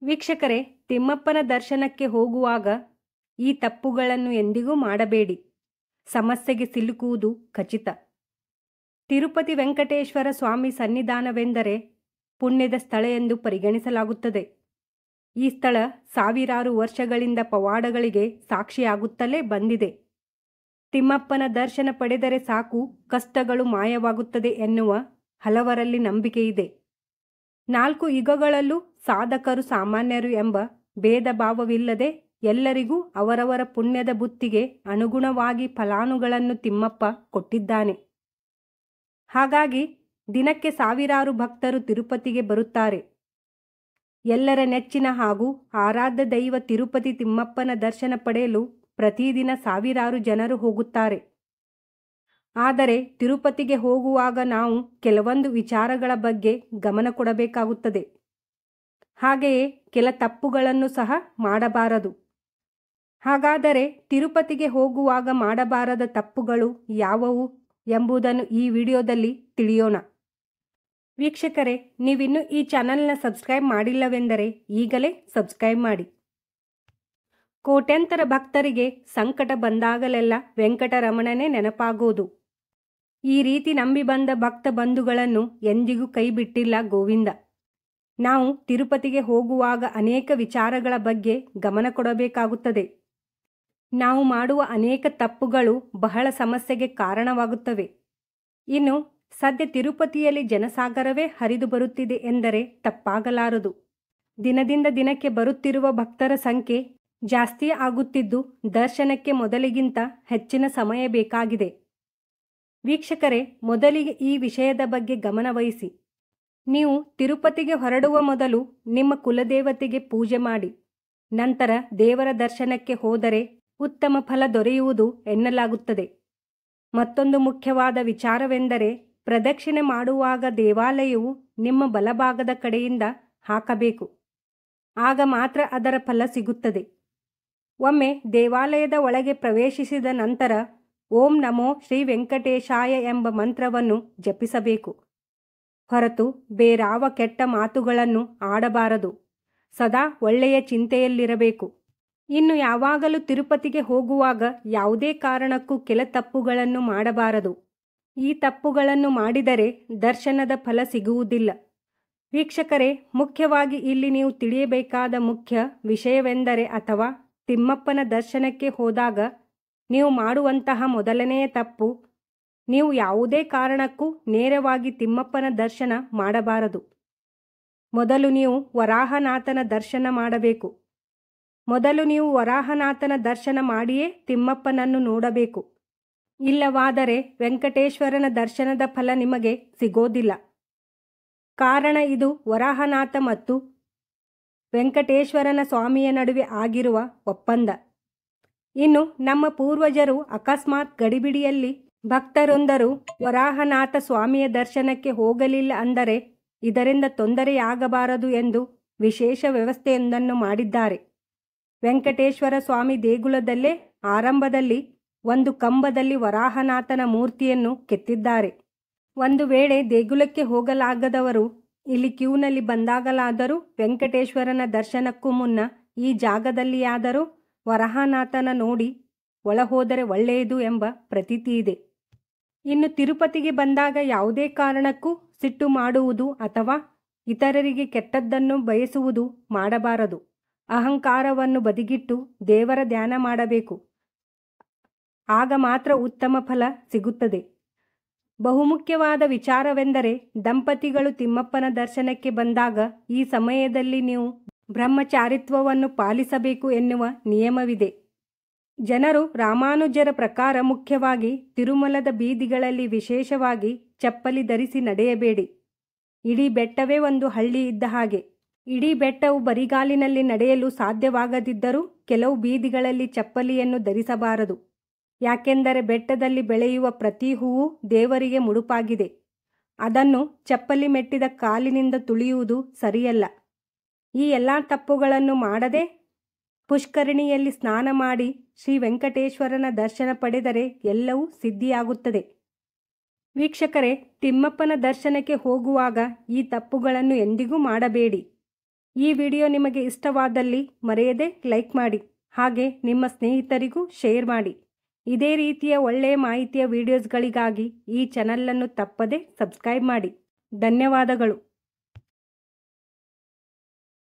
ವೀಕ್ಷಕರೇ, ತಿಮ್ಮಪ್ಪನ ದರ್ಶನಕ್ಕೆ ಹೋಗುವಾಗ ಈ ತಪ್ಪುಗಳನ್ನು ಎಂದಿಗೂ ಮಾಡಬೇಡಿ. ಸಮಸ್ಯೆಗೆ ಸಿಲುಕುವುದು ಖಚಿತ. ತಿರುಪತಿ ವೆಂಕಟೇಶ್ವರ ಸ್ವಾಮಿ ಸನ್ನಿಧಾನವೆಂದರೆ ಪುಣ್ಯದ ಸ್ಥಳ ಎಂದು ಪರಿಗಣಿಸಲಾಗುತ್ತದೆ. ಈ ಸ್ಥಳ ಸಾವಿರಾರು ವರ್ಷಗಳಿಂದ ಪವಾಡಗಳಿಗೆ ಸಾಕ್ಷಿಯಾಗುತ್ತಲೇ ಬಂದಿದೆ. ತಿಮ್ಮಪ್ಪನ ದರ್ಶನ ಪಡೆದರೆ ಸಾಕು, ಕಷ್ಟಗಳು ಮಾಯವಾಗುತ್ತದೆ ಎನ್ನುವ ಹಲವರಲ್ಲಿ ನಂಬಿಕೆಯಿದೆ. 4 ಯುಗಗಳಲ್ಲೂ ಸಾಧಕರು ಸಾಮಾನ್ಯರು ಎಂಬ ಭೇದ ಭಾವವಿಲ್ಲದೆ ಎಲ್ಲರಿಗೂ ಅವರವರ ಪುಣ್ಯದ ಬುತ್ತಿಗೆ ಅನುಗುಣವಾಗಿ ಫಲಾನುಗಳನ್ನು ತಿಮ್ಮಪ್ಪ ಕೊಟ್ಟಿದ್ದಾನೆ. ಹಾಗಾಗಿ ದಿನಕ್ಕೆ ಸಾವಿರಾರು ಭಕ್ತರು ತಿರುಪತಿಗೆ ಬರುತ್ತಾರೆ. ಎಲ್ಲರ ನೆಚ್ಚಿನ ಹಾಗೂ ಆರಾಧ್ಯ ದೈವ ತಿರುಪತಿ ತಿಮ್ಮಪ್ಪನ ದರ್ಶನ ಪಡೆಯಲು ಪ್ರತಿದಿನ ಸಾವಿರಾರು ಜನರು ಹೋಗುತ್ತಾರೆ. ಆದರೆ ತಿರುಪತಿಗೆ ಹೋಗುವಾಗ ನಾವು ಕೆಲವೊಂದು ವಿಚಾರಗಳ ಬಗ್ಗೆ ಗಮನ ಕೊಡಬೇಕಾಗುತ್ತದೆ. ಹಾಗೆಯೇ ಕೆಲ ತಪ್ಪುಗಳನ್ನು ಸಹ ಮಾಡಬಾರದು. ಹಾಗಾದರೆ ತಿರುಪತಿಗೆ ಹೋಗುವಾಗ ಮಾಡಬಾರದ ತಪ್ಪುಗಳು ಯಾವುವು ಎಂಬುದನ್ನು ಈ ವಿಡಿಯೋದಲ್ಲಿ ತಿಳಿಯೋಣ. ವೀಕ್ಷಕರೇ, ನೀವಿನ್ನೂ ಈ ಚಾನಲ್ನ ಸಬ್ಸ್ಕ್ರೈಬ್ ಮಾಡಿಲ್ಲವೆಂದರೆ ಈಗಲೇ ಸಬ್ಸ್ಕ್ರೈಬ್ ಮಾಡಿ. ಕೋಟ್ಯಂತರ ಭಕ್ತರಿಗೆ ಸಂಕಟ ಬಂದಾಗಲೆಲ್ಲ ವೆಂಕಟರಮಣನೇ ನೆನಪಾಗೋದು. ಈ ರೀತಿ ನಂಬಿ ಬಂದ ಭಕ್ತ ಬಂಧುಗಳನ್ನು ಎಂದಿಗೂ ಕೈ ಬಿಟ್ಟಿಲ್ಲ ಗೋವಿಂದ. ನಾವು ತಿರುಪತಿಗೆ ಹೋಗುವಾಗ ಅನೇಕ ವಿಚಾರಗಳ ಬಗ್ಗೆ ಗಮನ ಕೊಡಬೇಕಾಗುತ್ತದೆ. ನಾವು ಮಾಡುವ ಅನೇಕ ತಪ್ಪುಗಳು ಬಹಳ ಸಮಸ್ಯೆಗೆ ಕಾರಣವಾಗುತ್ತವೆ. ಇನ್ನು ಸದ್ಯ ತಿರುಪತಿಯಲ್ಲಿ ಜನಸಾಗರವೇ ಹರಿದು ಬರುತ್ತಿದೆ ಎಂದರೆ ತಪ್ಪಾಗಲಾರದು. ದಿನದಿಂದ ದಿನಕ್ಕೆ ಬರುತ್ತಿರುವ ಭಕ್ತರ ಸಂಖ್ಯೆ ಜಾಸ್ತಿ ಆಗುತ್ತಿದ್ದು ದರ್ಶನಕ್ಕೆ ಮೊದಲಿಗಿಂತ ಹೆಚ್ಚಿನ ಸಮಯ ಬೇಕಾಗಿದೆ. ವೀಕ್ಷಕರೇ, ಮೊದಲಿಗೆ ಈ ವಿಷಯದ ಬಗ್ಗೆ ಗಮನವಹಿಸಿ. ನೀವು ತಿರುಪತಿಗೆ ಹೊರಡುವ ಮೊದಲು ನಿಮ್ಮ ಕುಲದೇವತೆಗೆ ಪೂಜೆ ಮಾಡಿ ನಂತರ ದೇವರ ದರ್ಶನಕ್ಕೆ ಹೋದರೆ ಉತ್ತಮ ಫಲ ದೊರೆಯುವುದು ಎನ್ನಲಾಗುತ್ತದೆ. ಮತ್ತೊಂದು ಮುಖ್ಯವಾದ ವಿಚಾರವೆಂದರೆ ಪ್ರದಕ್ಷಿಣೆ ಮಾಡುವಾಗ ದೇವಾಲಯವು ನಿಮ್ಮ ಬಲಭಾಗದ ಕಡೆಯಿಂದ ಹಾಕಬೇಕು. ಆಗ ಮಾತ್ರ ಅದರ ಫಲ ಸಿಗುತ್ತದೆ. ಒಮ್ಮೆ ದೇವಾಲಯದ ಒಳಗೆ ಪ್ರವೇಶಿಸಿದ ನಂತರ ಓಂ ನಮೋ ಶ್ರೀ ವೆಂಕಟೇಶಾಯ ಎಂಬ ಮಂತ್ರವನ್ನು ಜಪಿಸಬೇಕು. ಹೊರತು ಬೇರಾವ ಕೆಟ್ಟ ಮಾತುಗಳನ್ನು ಆಡಬಾರದು. ಸದಾ ಒಳ್ಳೆಯ ಚಿಂತೆಯಲ್ಲಿರಬೇಕು. ಇನ್ನು ಯಾವಾಗಲೂ ತಿರುಪತಿಗೆ ಹೋಗುವಾಗ ಯಾವುದೇ ಕಾರಣಕ್ಕೂ ಕೆಲ ತಪ್ಪುಗಳನ್ನು ಮಾಡಬಾರದು. ಈ ತಪ್ಪುಗಳನ್ನು ಮಾಡಿದರೆ ದರ್ಶನದ ಫಲ ಸಿಗುವುದಿಲ್ಲ. ವೀಕ್ಷಕರೇ, ಮುಖ್ಯವಾಗಿ ಇಲ್ಲಿ ನೀವು ತಿಳಿಯಬೇಕಾದ ಮುಖ್ಯ ವಿಷಯವೆಂದರೆ ಅಥವಾ ತಿಮ್ಮಪ್ಪನ ದರ್ಶನಕ್ಕೆ ಹೋದಾಗ ನೀವು ಮಾಡುವಂತಹ ಮೊದಲನೆಯ ತಪ್ಪು, ನೀವು ಯಾವುದೇ ಕಾರಣಕ್ಕೂ ನೇರವಾಗಿ ತಿಮ್ಮಪ್ಪನ ದರ್ಶನ ಮಾಡಬಾರದು. ಮೊದಲು ನೀವು ವರಾಹನಾಥನ ದರ್ಶನ ಮಾಡಬೇಕು. ಮೊದಲು ನೀವು ವರಾಹನಾಥನ ದರ್ಶನ ಮಾಡಿಯೇ ತಿಮ್ಮಪ್ಪನನ್ನು ನೋಡಬೇಕು. ಇಲ್ಲವಾದರೆ ವೆಂಕಟೇಶ್ವರನ ದರ್ಶನದ ಫಲ ನಿಮಗೆ ಸಿಗೋದಿಲ್ಲ. ಕಾರಣ ಇದು ವರಾಹನಾಥ ಮತ್ತು ವೆಂಕಟೇಶ್ವರನ ಸ್ವಾಮಿಯ ನಡುವೆ ಆಗಿರುವ ಒಪ್ಪಂದ. ಇನ್ನು ನಮ್ಮ ಪೂರ್ವಜರು ಅಕಸ್ಮಾತ್ ಗಡಿಬಿಡಿಯಲ್ಲಿ ಭಕ್ತರೊಂದರು ವರಾಹನಾಥ ಸ್ವಾಮಿಯ ದರ್ಶನಕ್ಕೆ ಹೋಗಲಿಲ್ಲ ಅಂದರೆ ಇದರಿಂದ ತೊಂದರೆಯಾಗಬಾರದು ಎಂದು ವಿಶೇಷ ವ್ಯವಸ್ಥೆಯೊಂದನ್ನು ಮಾಡಿದ್ದಾರೆ. ವೆಂಕಟೇಶ್ವರ ಸ್ವಾಮಿ ದೇಗುಲದಲ್ಲೇ ಆರಂಭದಲ್ಲಿ ಒಂದು ಕಂಬದಲ್ಲಿ ವರಾಹನಾಥನ ಮೂರ್ತಿಯನ್ನು ಕೆತ್ತಿದ್ದಾರೆ. ಒಂದು ವೇಳೆ ದೇಗುಲಕ್ಕೆ ಹೋಗಲಾಗದವರು ಇಲ್ಲಿ ಕ್ಯೂನಲ್ಲಿ ಬಂದಾಗಲಾದರೂ ವೆಂಕಟೇಶ್ವರನ ದರ್ಶನಕ್ಕೂ ಮುನ್ನ ಈ ಜಾಗದಲ್ಲಿಯಾದರೂ ವರಾಹನಾಥನ ನೋಡಿ ಒಳಹೋದರೆ ಒಳ್ಳೆಯದು ಎಂಬ ಪ್ರತೀತಿ ಇದೆ. ಇನ್ನು ತಿರುಪತಿಗೆ ಬಂದಾಗ ಯಾವುದೇ ಕಾರಣಕ್ಕೂ ಸಿಟ್ಟು ಮಾಡುವುದು ಅಥವಾ ಇತರರಿಗೆ ಕೆಟ್ಟದ್ದನ್ನು ಬಯಸುವುದು ಮಾಡಬಾರದು. ಅಹಂಕಾರವನ್ನು ಬದಿಗಿಟ್ಟು ದೇವರ ಧ್ಯಾನ ಮಾಡಬೇಕು. ಆಗ ಮಾತ್ರ ಉತ್ತಮ ಫಲ ಸಿಗುತ್ತದೆ. ಬಹುಮುಖ್ಯವಾದ ವಿಚಾರವೆಂದರೆ ದಂಪತಿಗಳು ತಿಮ್ಮಪ್ಪನ ದರ್ಶನಕ್ಕೆ ಬಂದಾಗ ಈ ಸಮಯದಲ್ಲಿ ನೀವು ಬ್ರಹ್ಮಚಾರಿತ್ವವನ್ನು ಪಾಲಿಸಬೇಕು ಎನ್ನುವ ನಿಯಮವಿದೆ. ಜನರು ರಾಮಾನುಜರ ಪ್ರಕಾರ ಮುಖ್ಯವಾಗಿ ತಿರುಮಲದ ಬೀದಿಗಳಲ್ಲಿ ವಿಶೇಷವಾಗಿ ಚಪ್ಪಲಿ ಧರಿಸಿ ನಡೆಯಬೇಡಿ. ಇಡೀ ಬೆಟ್ಟವೇ ಒಂದು ಹಳ್ಳಿ ಇದ್ದ ಹಾಗೆ. ಇಡೀ ಬೆಟ್ಟವು ಬರಿಗಾಲಿನಲ್ಲಿ ನಡೆಯಲು ಸಾಧ್ಯವಾಗದಿದ್ದರೂ ಕೆಲವು ಬೀದಿಗಳಲ್ಲಿ ಚಪ್ಪಲಿಯನ್ನು ಧರಿಸಬಾರದು. ಯಾಕೆಂದರೆ ಬೆಟ್ಟದಲ್ಲಿ ಬೆಳೆಯುವ ಪ್ರತಿ ಹೂವು ದೇವರಿಗೆ ಮುಡುಪಾಗಿದೆ. ಅದನ್ನು ಚಪ್ಪಲಿ ಮೆಟ್ಟಿದ ಕಾಲಿನಿಂದ ತುಳಿಯುವುದು ಸರಿಯಲ್ಲ. ಈ ಎಲ್ಲ ತಪ್ಪುಗಳನ್ನು ಮಾಡದೆ ಪುಷ್ಕರಣಿಯಲ್ಲಿ ಸ್ನಾನ ಮಾಡಿ ಶ್ರೀ ವೆಂಕಟೇಶ್ವರನ ದರ್ಶನ ಪಡೆದರೆ ಎಲ್ಲವೂ ಸಿದ್ಧಿಯಾಗುತ್ತದೆ. ವೀಕ್ಷಕರೇ, ತಿಮ್ಮಪ್ಪನ ದರ್ಶನಕ್ಕೆ ಹೋಗುವಾಗ ಈ ತಪ್ಪುಗಳನ್ನು ಎಂದಿಗೂ ಮಾಡಬೇಡಿ. ಈ ವಿಡಿಯೋ ನಿಮಗೆ ಇಷ್ಟವಾದಲ್ಲಿ ಮರೆಯದೆ ಲೈಕ್ ಮಾಡಿ, ಹಾಗೆ ನಿಮ್ಮ ಸ್ನೇಹಿತರಿಗೂ ಶೇರ್ ಮಾಡಿ. ಇದೇ ರೀತಿಯ ಒಳ್ಳೆಯ ಮಾಹಿತಿಯ ವಿಡಿಯೋಸ್ಗಳಿಗಾಗಿ ಈ ಚಾನಲನ್ನು ತಪ್ಪದೆ ಸಬ್ಸ್ಕ್ರೈಬ್ ಮಾಡಿ. ಧನ್ಯವಾದಗಳು.